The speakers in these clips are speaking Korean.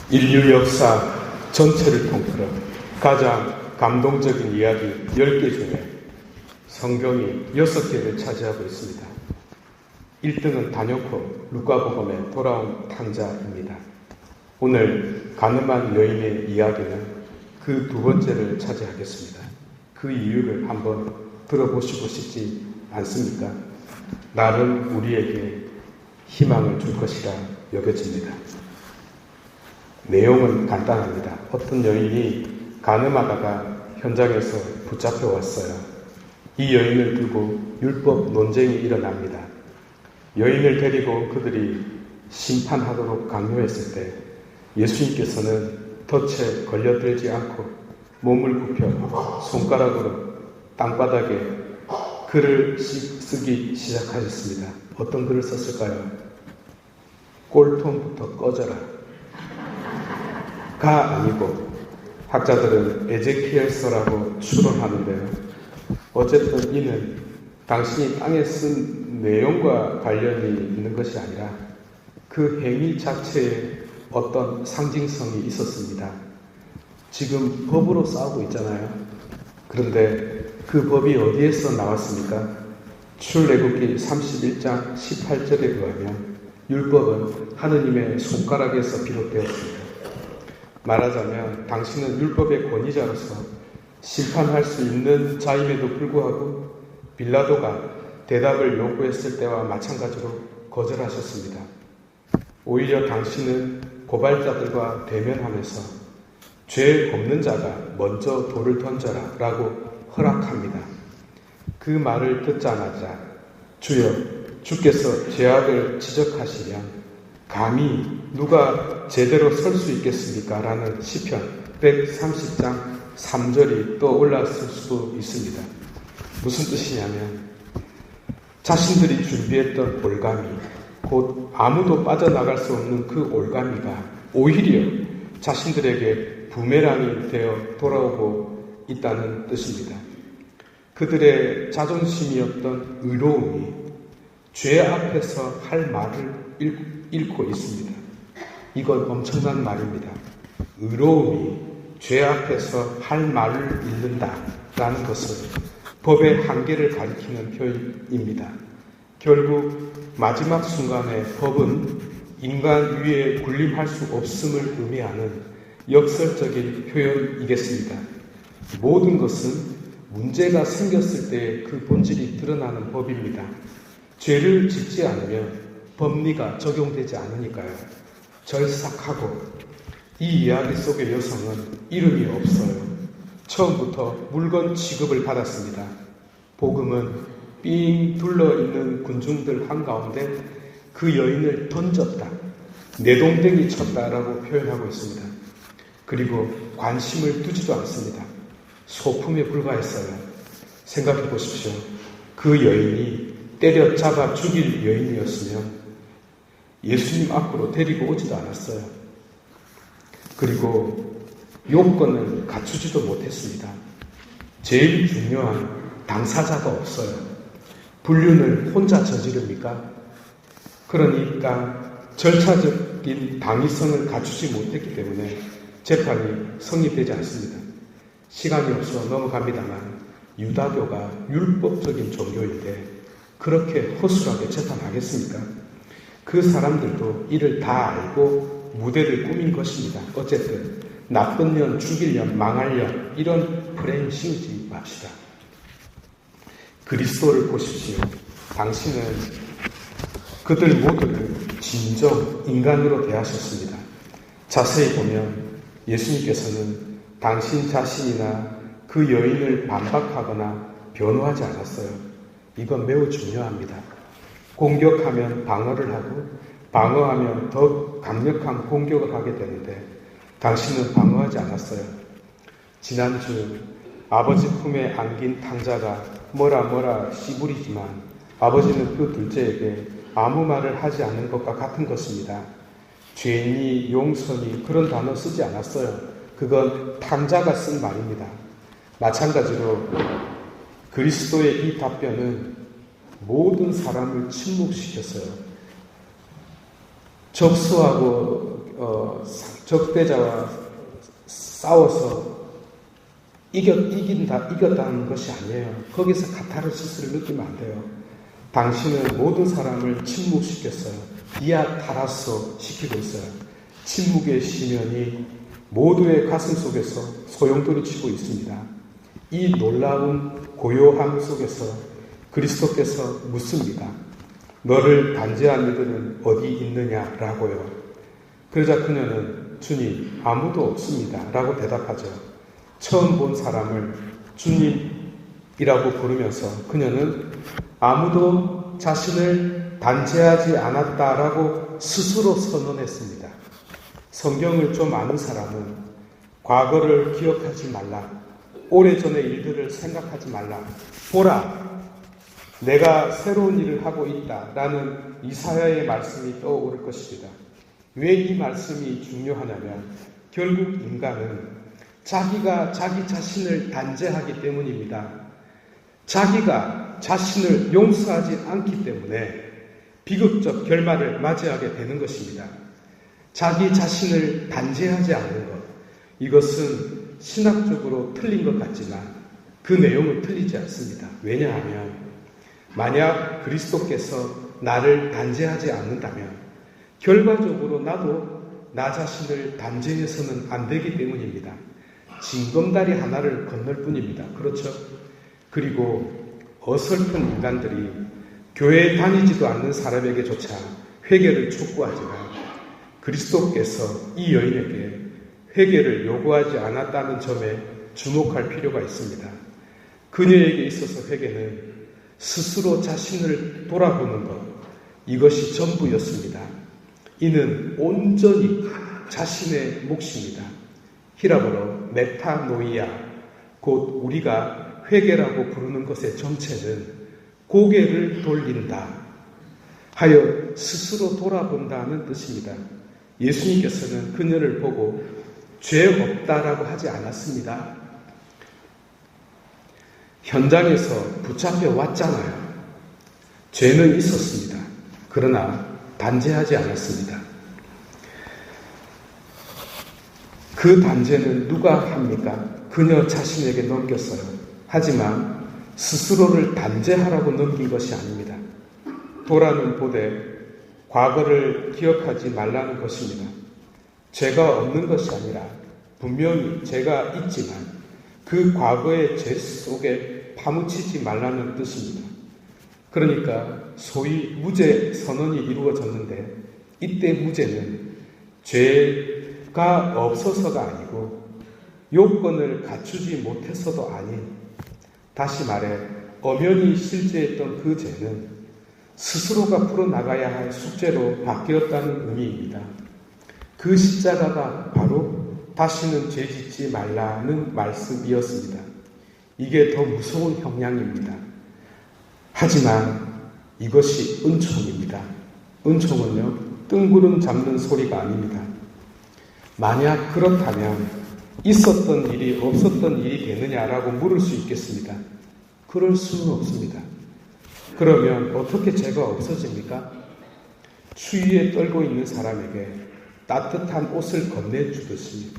인류 역사 전체를 통틀어 가장 감동적인 이야기 10개 중에 성경이 6개를 차지하고 있습니다. 1등은 단연코 루카복음에 돌아온 탕자입니다. 오늘 가늠한 여인의 이야기는 그 두 번째를 차지하겠습니다. 그 이유를 한번 들어보시고 싶지 않습니까? 나름 우리에게 희망을 줄 것이라 여겨집니다. 내용은 간단합니다. 어떤 여인이 가늠하다가 현장에서 붙잡혀 왔어요. 이 여인을 두고 율법 논쟁이 일어납니다. 여인을 데리고 그들이 심판하도록 강요했을 때 예수님께서는 덫에 걸려들지 않고 몸을 굽혀 손가락으로 땅바닥에 글을 쓰기 시작하셨습니다. 어떤 글을 썼을까요? 꼴통부터 꺼져라. 가 아니고 학자들은 에제키엘서라고 추론하는데요. 어쨌든 이는 당신이 땅에 쓴 내용과 관련이 있는 것이 아니라 그 행위 자체에 어떤 상징성이 있었습니다. 지금 법으로 싸우고 있잖아요. 그런데 그 법이 어디에서 나왔습니까? 출애굽기 31장 18절에 의하면 율법은 하느님의 손가락에서 비롯되었습니다. 말하자면 당신은 율법의 권위자로서 심판할 수 있는 자임에도 불구하고 빌라도가 대답을 요구했을 때와 마찬가지로 거절하셨습니다. 오히려 당신은 고발자들과 대면하면서 죄 없는 자가 먼저 돌을 던져라 라고 허락합니다. 그 말을 듣자마자 주여 주께서 죄악을 지적하시면 감히 누가 제대로 설 수 있겠습니까? 라는 시편 130장 3절이 떠올랐을 수도 있습니다. 무슨 뜻이냐면 자신들이 준비했던 올가미, 곧 아무도 빠져나갈 수 없는 그 올가미가 오히려 자신들에게 부메랑이 되어 돌아오고 있다는 뜻입니다. 그들의 자존심이었던 의로움이 죄 앞에서 할 말을 잃고 있습니다. 이건 엄청난 말입니다. 의로움이 죄 앞에서 할 말을 잃는다라는 것은 법의 한계를 가리키는 표현입니다. 결국 마지막 순간에 법은 인간 위에 군림할 수 없음을 의미하는 역설적인 표현이겠습니다. 모든 것은 문제가 생겼을 때 그 본질이 드러나는 법입니다. 죄를 짓지 않으면 법리가 적용되지 않으니까요. 절삭하고 이 이야기 속의 여성은 이름이 없어요. 처음부터 물건 취급을 받았습니다. 복음은 삥 둘러있는 군중들 한가운데 그 여인을 던졌다, 내동댕이 쳤다라고 표현하고 있습니다. 그리고 관심을 두지도 않습니다. 소품에 불과했어요. 생각해 보십시오. 그 여인이 때려잡아 죽일 여인이었으면 예수님 앞으로 데리고 오지도 않았어요. 그리고 요건을 갖추지도 못했습니다. 제일 중요한 당사자가 없어요. 불륜을 혼자 저지릅니까? 그러니까 절차적인 당위성을 갖추지 못했기 때문에 재판이 성립되지 않습니다. 시간이 없어 넘어갑니다만 유다교가 율법적인 종교인데 그렇게 허술하게 재판하겠습니까? 그 사람들도 이를 다 알고 무대를 꾸민 것입니다. 어쨌든 나쁜 년, 죽일 년, 망할 년 이런 프레임 씌우지 맙시다. 그리스도를 보십시오. 당신은 그들 모두를 진정 인간으로 대하셨습니다. 자세히 보면 예수님께서는 당신 자신이나 그 여인을 반박하거나 변호하지 않았어요. 이건 매우 중요합니다. 공격하면 방어를 하고 방어하면 더 강력한 공격을 하게 되는데 당신은 방어하지 않았어요. 지난주 아버지 품에 안긴 탕자가 뭐라 씨부리지만 아버지는 그 둘째에게 아무 말을 하지 않는 것과 같은 것입니다. 죄인이, 용서니 그런 단어 쓰지 않았어요. 그건 탕자가 쓴 말입니다. 마찬가지로 그리스도의 이 답변은 모든 사람을 침묵시켰어요. 적수하고 적대자와 싸워서 이겼다는 것이 아니에요. 거기서 카타르시스를 느끼면 안 돼요. 당신은 모든 사람을 침묵시켰어요. 디아타라소 시키고 있어요. 침묵의 심연이 모두의 가슴 속에서 소용돌이 치고 있습니다. 이 놀라운 고요함 속에서 그리스도께서 묻습니다. 너를 단죄한 이들은 어디 있느냐라고요. 그러자 그녀는 주님 아무도 없습니다 라고 대답하죠. 처음 본 사람을 주님이라고 부르면서 그녀는 아무도 자신을 단죄하지 않았다라고 스스로 선언했습니다. 성경을 좀 아는 사람은 과거를 기억하지 말라. 오래전의 일들을 생각하지 말라. 보라, 내가 새로운 일을 하고 있다 라는 이사야의 말씀이 떠오를 것입니다. 왜 이 말씀이 중요하냐면 결국 인간은 자기가 자기 자신을 단죄하기 때문입니다. 자기가 자신을 용서하지 않기 때문에 비극적 결말을 맞이하게 되는 것입니다. 자기 자신을 단죄하지 않는 것, 이것은 신학적으로 틀린 것 같지만 그 내용은 틀리지 않습니다. 왜냐하면 만약 그리스도께서 나를 단죄하지 않는다면 결과적으로 나도 나 자신을 단죄해서는 안 되기 때문입니다. 징검다리 하나를 건널 뿐입니다. 그렇죠? 그리고 어설픈 인간들이 교회에 다니지도 않는 사람에게조차 회개를 촉구하지만 그리스도께서 이 여인에게 회개를 요구하지 않았다는 점에 주목할 필요가 있습니다. 그녀에게 있어서 회개는 스스로 자신을 돌아보는 것, 이것이 전부였습니다. 이는 온전히 자신의 몫입니다. 히라보로 메타노이아, 곧 우리가 회개라고 부르는 것의 정체는 고개를 돌린다 하여 스스로 돌아본다는 뜻입니다. 예수님께서는 그녀를 보고 죄 없다라고 하지 않았습니다. 현장에서 붙잡혀 왔잖아요. 죄는 있었습니다. 그러나 단죄하지 않았습니다. 그 단죄는 누가 합니까? 그녀 자신에게 넘겼어요. 하지만 스스로를 단죄하라고 넘긴 것이 아닙니다. 도라는 보되 과거를 기억하지 말라는 것입니다. 죄가 없는 것이 아니라 분명히 죄가 있지만 그 과거의 죄 속에 파묻히지 말라는 뜻입니다. 그러니까 소위 무죄 선언이 이루어졌는데 이때 무죄는 죄가 없어서가 아니고 요건을 갖추지 못해서도 아닌, 다시 말해 엄연히 실제했던 그 죄는 스스로가 풀어나가야 할 숙제로 바뀌었다는 의미입니다. 그 십자가가 바로 다시는 죄 짓지 말라는 말씀이었습니다. 이게 더 무서운 형량입니다. 하지만 이것이 은총입니다. 은총은요, 뜬구름 잡는 소리가 아닙니다. 만약 그렇다면 있었던 일이 없었던 일이 되느냐라고 물을 수 있겠습니다. 그럴 수는 없습니다. 그러면 어떻게 죄가 없어집니까? 추위에 떨고 있는 사람에게 따뜻한 옷을 건네주듯이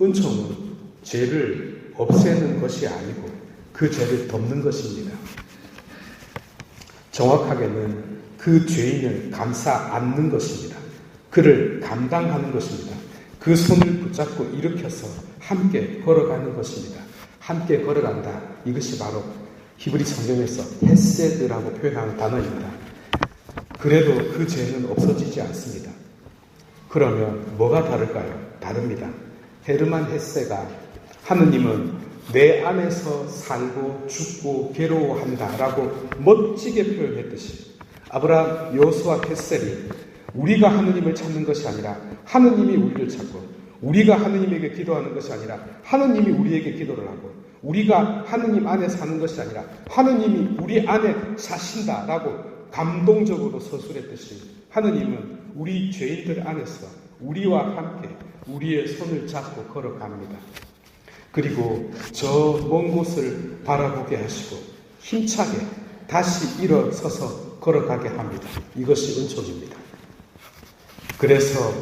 은총은 죄를 없애는 것이 아니고 그 죄를 덮는 것입니다. 정확하게는 그 죄인을 감싸 안는 것입니다. 그를 감당하는 것입니다. 그 손을 붙잡고 일으켜서 함께 걸어가는 것입니다. 함께 걸어간다. 이것이 바로 히브리 성경에서 헤세드라고 표현하는 단어입니다. 그래도 그 죄는 없어지지 않습니다. 그러면 뭐가 다를까요? 다릅니다. 헤르만 헤세가 하느님은 내 안에서 살고 죽고 괴로워한다 라고 멋지게 표현했듯이 아브라함, 여호수아, 겟셀이 우리가 하느님을 찾는 것이 아니라 하느님이 우리를 찾고, 우리가 하느님에게 기도하는 것이 아니라 하느님이 우리에게 기도를 하고, 우리가 하느님 안에 사는 것이 아니라 하느님이 우리 안에 사신다라고 감동적으로 서술했듯이 하느님은 우리 죄인들 안에서 우리와 함께 우리의 손을 잡고 걸어갑니다. 그리고 저 먼 곳을 바라보게 하시고 힘차게 다시 일어서서 걸어가게 합니다. 이것이 은총입니다. 그래서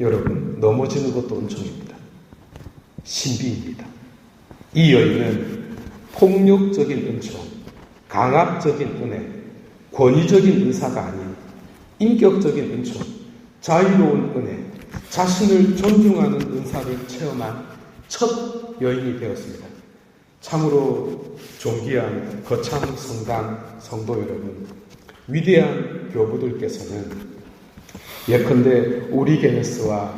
여러분, 넘어지는 것도 은총입니다. 신비입니다. 이 여인은 폭력적인 은총, 강압적인 은혜, 권위적인 은사가 아닌 인격적인 은총, 자유로운 은혜, 자신을 존중하는 은사를 체험한 첫 여인이 되었습니다. 참으로 존귀한 거창 성당 성도 여러분, 위대한 교부들께서는 예컨대 오리게네스와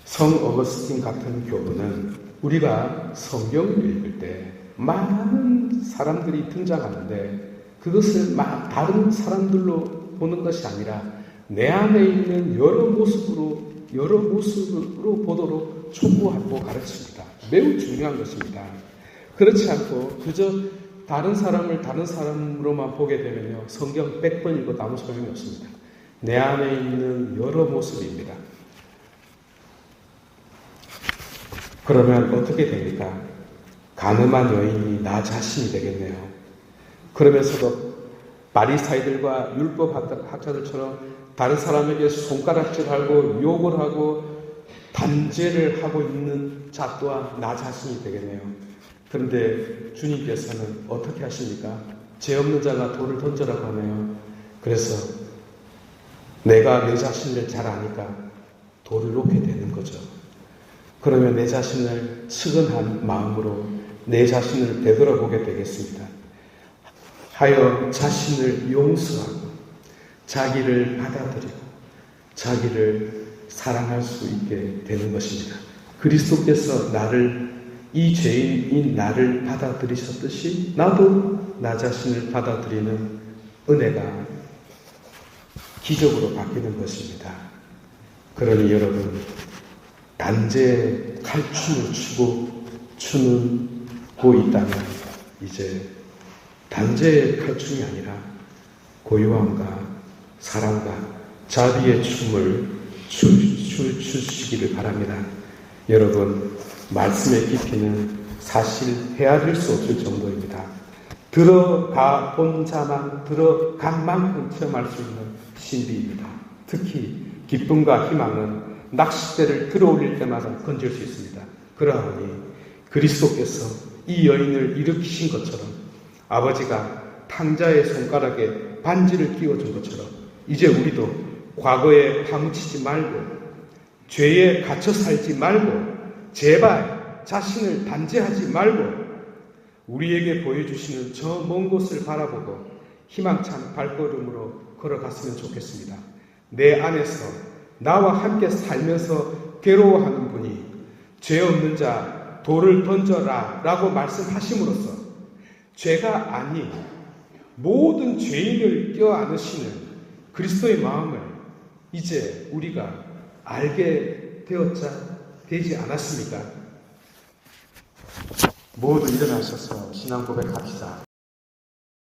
성 어거스틴 같은 교부는 우리가 성경을 읽을 때 많은 사람들이 등장하는데 그것을 막 다른 사람들로 보는 것이 아니라 내 안에 있는 여러 모습으로 보도록 촉구하고 가르칩니다. 매우 중요한 것입니다. 그렇지 않고 그저 다른 사람을 다른 사람으로만 보게 되면요, 성경 100번 읽어도 아무 소용이 없습니다. 내 안에 있는 여러 모습입니다. 그러면 어떻게 됩니까? 가늠한 여인이 나 자신이 되겠네요. 그러면서도 바리사이들과 율법 학자들처럼 다른 사람에게 손가락질하고 욕을 하고 단죄를 하고 있는 자 또한 나 자신이 되겠네요. 그런데 주님께서는 어떻게 하십니까? 죄 없는 자가 돌을 던져라고 하네요. 그래서 내가 내 자신을 잘 아니까 돌을 놓게 되는 거죠. 그러면 내 자신을 측은한 마음으로 내 자신을 되돌아보게 되겠습니다. 하여 자신을 용서하고 자기를 받아들이고 자기를 사랑할 수 있게 되는 것입니다. 그리스도께서 이 죄인인 나를 받아들이셨듯이 나도 나 자신을 받아들이는 은혜가 기적으로 바뀌는 것입니다. 그러니 여러분, 단죄 칼춤을 추고 있다면 이제 단죄의 칼춤이 아니라 고요함과 사랑과 자비의 춤을 추시기를 바랍니다. 여러분, 말씀의 깊이는 사실 헤아릴 수 없을 정도입니다. 들어가 본 자만 들어간 만큼 체험할 수 있는 신비입니다. 특히 기쁨과 희망은 낚싯대를 들어올릴 때마다 건질 수 있습니다. 그러하니 그리스도께서 이 여인을 일으키신 것처럼 아버지가 탕자의 손가락에 반지를 끼워준 것처럼 이제 우리도 과거에 파묻히지 말고 죄에 갇혀 살지 말고 제발 자신을 단죄하지 말고 우리에게 보여주시는 저 먼 곳을 바라보고 희망찬 발걸음으로 걸어갔으면 좋겠습니다. 내 안에서 나와 함께 살면서 괴로워하는 분이 죄 없는 자 돌을 던져라 라고 말씀하심으로써 죄가 아닌 모든 죄인을 껴안으시는 그리스도의 마음을 이제 우리가 알게 되지 않았습니까? 모두 일어나셔서 신앙 고백합시다.